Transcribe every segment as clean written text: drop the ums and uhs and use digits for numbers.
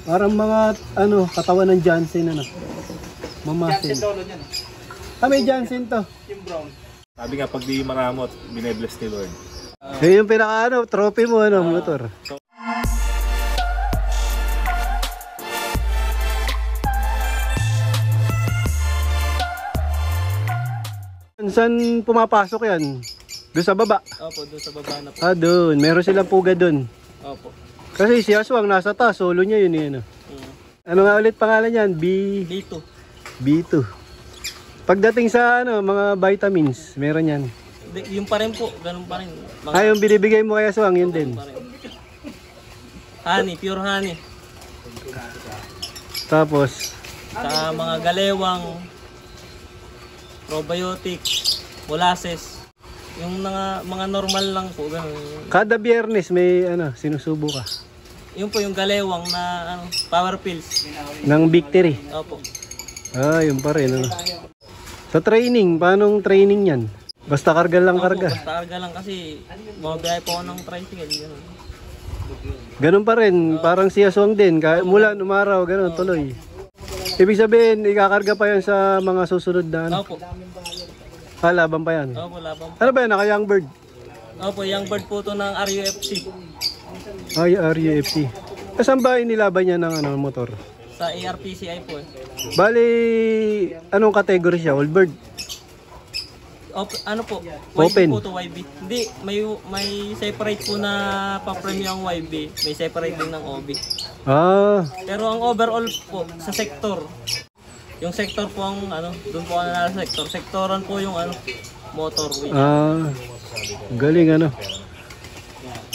Parang mga ano, katawan ng Jansen ano. Mamasin. Jansen Dolo niyan. May Jansen to. Yung brown. Sabi nga, pag di maramot, binebless ni Lord. Yun yung pinaka ano, trophy mo ano, motor. Saan pumapasok yan? Doon sa baba? Opo, doon sa baba na po. Ah, doon. Meron silang puga doon. Opo. Kasi si Aswang nasa taas, solo niya yun yun. Ano nga ulit pangalan yan? B2. B2. Pagdating sa ano, mga vitamins, meron yan. Yung pa rin po, ganun pa rin. Yung binibigay mo kay Aswang, yun din. Honey, pure honey. Tapos, Sa mga galewang, probiotic, molasses. Yung mga normal lang po, ganun. kada biyernes may ano, sinusubo ka. Yung po yung galewang na power pills. Ng victory. Opo. Yun pa rin. Ano. Sa training, paanong training yan? Basta karga lang Opo, karga. basta karga lang kasi bumabiyahe po ako ng tricycle. Ganun. Ganun pa rin, parang si Aswang din. Mula umaraw, ganun, tuloy. Ibig sabihin, ikakarga pa yan sa mga susunod na ano? Opo. Laban pa yan. Opo, labang. Ano ba yan, naka-young bird? Opo, yung bird po to ng RUFC. Ay, RUFC. Saan ba inilaban niya ng ano, motor? Sa ARPCI po eh. Bali, anong category siya? All bird? Ano po? Open. YB po to YB. Hindi, may separate po na pa-frame yung YB. May separate din ng OB. Pero ang overall po sa sector, yung sector po ang doon po ako nanalo sa sector. Sectoran po yung motor. Galing ano.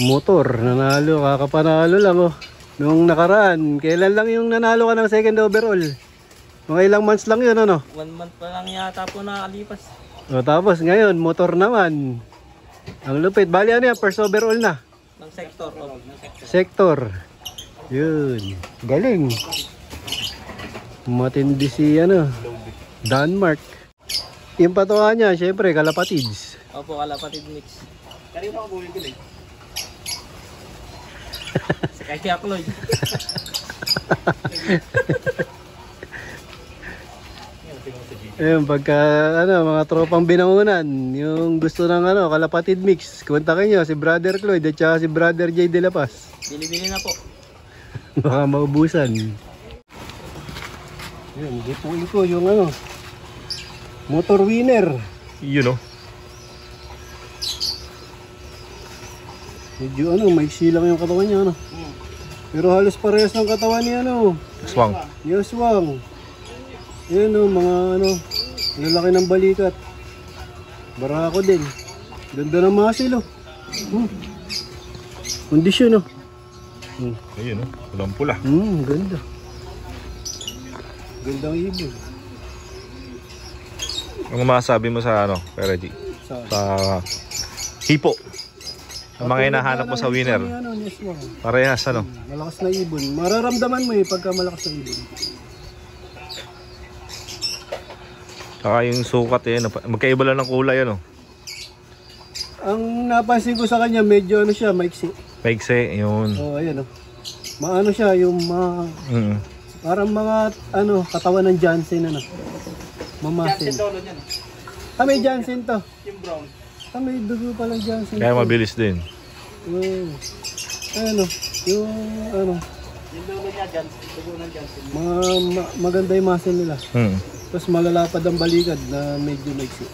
Motor, nanalo, kakapanalo lang oh. Nung nakaraan, kailan lang yung nanalo ka ng second overall? Mga ilang months lang yun ano? 1 month pa lang yata po nakalipas. Tapos ngayon, motor naman. Ang lupit. Bali ano yan, first overall na. Ng sector. Sector. Yun. Galing. Matindi si Denmark. Yung patuwa niya, syempre, kalapatids. Opo, kalapatid mix. Kanina ako bumibili. Si Kaya Kloy. Ayun, pagka mga tropang binangunan, yung gusto ng kalapatid mix, kontakin nyo si Brother Cloyd at saka si Brother J. De La Paz. Bili-bili na po. Baka maubusan. Yun, dipuin ko yung motor winner. Yun o. Medyo maiksi lang yung katawan niya Pero halos parehas ng katawan ni Aswang. Ni Aswang. Yan mga lalaki ng balikat. Barako din. Ganda ng muscle Kondisyon Ayun o, pulang pula. Ganda. Gandang ibon. Ano masasabi mo sa Perry? Sa hipo. Ang mga hinahanap mo sa winner. Parehas Malakas na ibon. Mararamdaman mo pagka malakas na ibon. Saka yung sukat magkaiba lang ng kulay Ang napansin ko sa kanya medyo siya, maiksi. Maiksi, yun. Ayan Maano siya, yung parang mga katawan ng Jansen Mamasin. Jansen Dolo niyan. May Jansen to. Yung brown. May dugo palang Jansen. Kaya mabilis din. Yung Yung dulo niya, dugo ng Jansen. maganda yung muscle nila. Tapos malalapad ang balikad na medyo maiksi.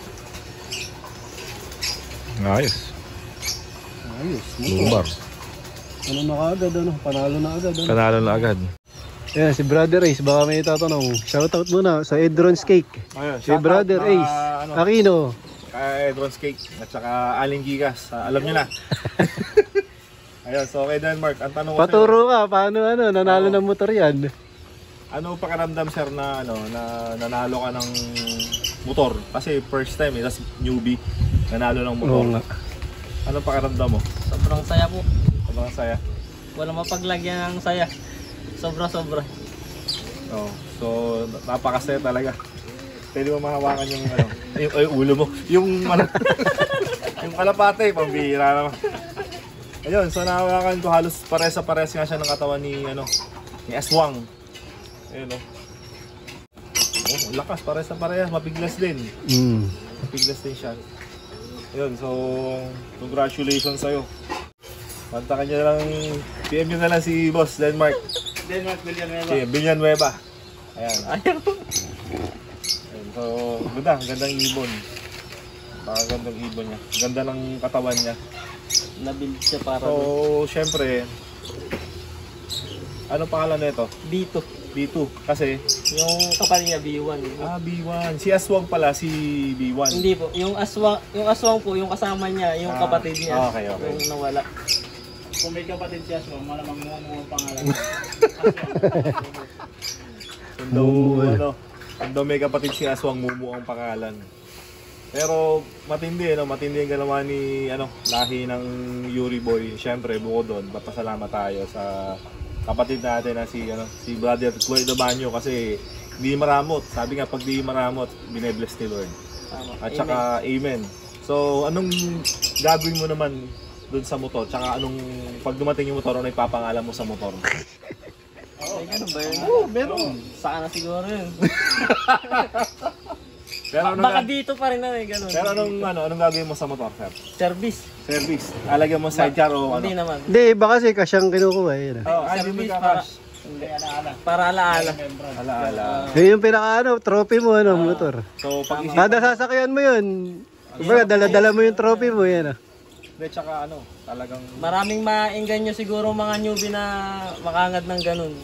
Ayos. Lumbar. Na kaagad panalo na agad Panalo na agad. Ayan, si Brother Ace, baka may tatanong. Shoutout muna sa Edron's Cake. Si Brother Ace Aquino. Kay Edron's Cake at saka Aling Gigas. Alam niyo na. Ayun, so kay Denmark, ang tanong ko Paturo ka, paano nanalo ng motor yan? Ano pakiramdam sir na na nanalo ka ng motor? Kasi first time tas newbie nanalo ng motor. Oo nga. Ano pakiramdam mo? Sobrang saya po. Sobrang saya. Walang mapaglagyan ng saya. Sobra-sobra. So napakasaya talaga. Pwede mo mahawakan yung yung ulo mo. Yung yung kalapate, pambihira naman. Ayun, so nahawakan ko halos pares nga siya ng katawan ni Ni Aswang. Ayun, oh. Oh, lakas, parehas na parehas. Mapiglas din. Mapiglas din siya. Ayun, so, congratulations sa'yo. Kontakan nyo lang, PM nyo na lang si Boss Denmark. Denmark Villanueva. Si Villanueva. Ayan. Ayun, so, ganda, gandang ibon. Gandang ibon niya. Ganda ng katawan niya. Na-build siya para So, syempre, ano pangalan nito? B2. B2. Kasi, Yung kapal niya B1. B1. Si Aswang pala, si B1. Hindi po, yung aswang po, yung kasama niya, yung kapatid niya. Okay. Yung nawala. Kung may kapatid si Aswang, malamang mo ang pangalan. Kung daw may kapatid si Aswang, Mumu ang pangalan. Pero matindi, matindi ang galawa ni lahi ng Yuri Boy. Siyempre, bukod doon, papasalamat tayo sa kapatid natin na si Brother Chloe Dabanyo kasi di maramot. Sabi nga, pag di maramot, binebless ni Lord. Tama. At saka, amen. So, anong gagawin mo naman doon sa motor? Tsaka anong, pag dumating yung motor, ano ipapangalan mo sa motor? Ay, ganun ba yun? Meron. Sana siguro yun. Pero Baka dito pa rin ganun. Pero anong gagawin mo sa motor, sir? Service. Service. Alagyan mo sidecar o Hindi naman. Hindi, iba kasi kasyang kinukuha yun. Service para alaala. Alaala. Yun yung pinaka trophy mo motor. So, Kada sasakyan mo yun. Kumbaga, dala-dala mo yung trophy mo yan. tsaka talagang... Maraming maingganyo siguro mga newbie na makangad ng ganun.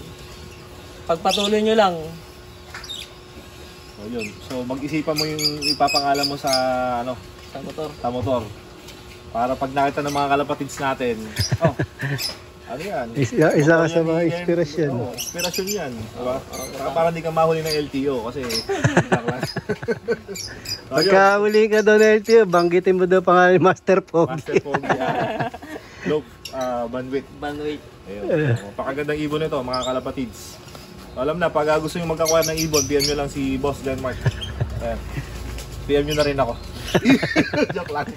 Pagpatuloy nyo lang. So, yun. So, mag-isipan mo yung ipapangalan mo sa, Sa motor. sa motor. Para pag nakita ng mga kalapatids natin, ano yan? Isa ka sa mga inspirasyon. Oo, inspirasyon yan. Diba? Para hindi ka mahuli ng LTO kasi... Pagka huli ka doon ng LTO, banggitin mo daw pangalan Master Pogi. Master Pogi. Look, bandwidth. Bandweight. Ayun. Pakagandang ibon nito, mga kalapatids. Alam na, pag gusto nyo magkakuha ng ibon, PM nyo lang si Boss Denmark. Ayan. PM nyo na rin ako. Joke lang.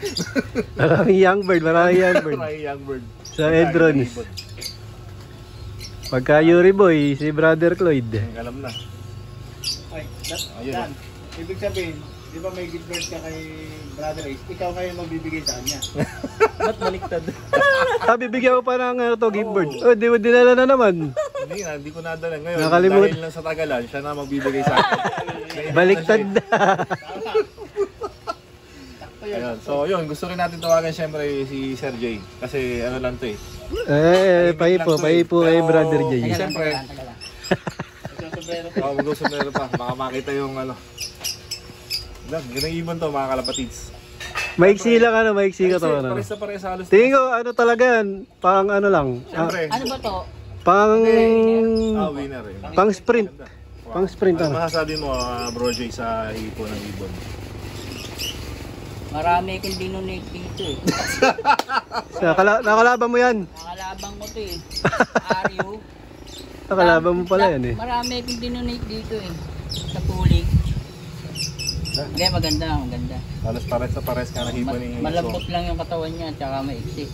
Maraming young bird. Maraming young bird. Sa Edrons. Pagka Yuri Boy, si Brother Cloyd. Alam na. Ay, Ayun. Dan, ibig sabihin, di ba may gift bird ka kay Brother Ace? Ikaw kayo magbibigay sa kanya. Ba't baliktad? Bibigyan ko pa ng gift bird. Oh, di mo dinala na naman. Hindi ko nadala ngayon. Nakalimutan. Dahil lang sa tagalan, siya na magbibigay sa akin. Baliktad na. Ayun. So, yun. Gusto rin natin tawagan syempre si Sir J. Kasi lang to Paipo kay Brother J. Siyempre. Mag-sombrero pa. Baka makita yung ganang ibon to mga kalapatids. Maiksi lang maiksi ka to. Pares na pares halos. Tingin ko talaga yan, pang lang. Siyempre. Ano ba to? Pang Winner eh. pang sprint. Pang sprint Ano masasabi mo, Bro J, sa hipo ng ibon? Marami kong dinonate dito eh. Nakalaban mo yan. Nakalabang ko to eh. Aryo. Nakalaban mo pala yan eh. Marami kong dinonate dito eh. Sa puling. Hindi, maganda. Halos pares na pares ka na hipo ni Malambot lang yung katawan niya, tsaka maiksi.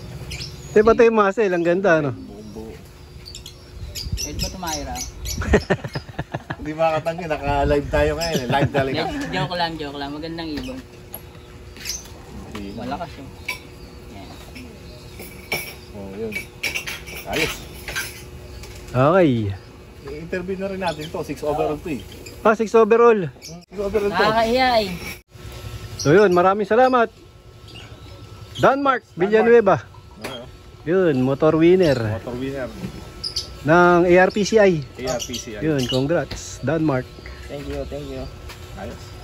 Di ba tayo muscle? Ang ganda Buong buo. Pwede ba tumayra? Hindi makatanggi, naka-live tayo ngayon eh. Live talaga. Joke lang. Magandang ibon. Malakas yun. Yan. Oh, yun. Ayos. Okay. I-interview na rin natin to, 6 overall to eh. 6 overall. 6 overall to. Nakakahiya eh. So yun, maraming salamat. Denmark Villanueva. Yun, motor winner Motor winner. ng ARPCI. ARPCI. Yun, congrats, Denmark. Thank you. Ayos.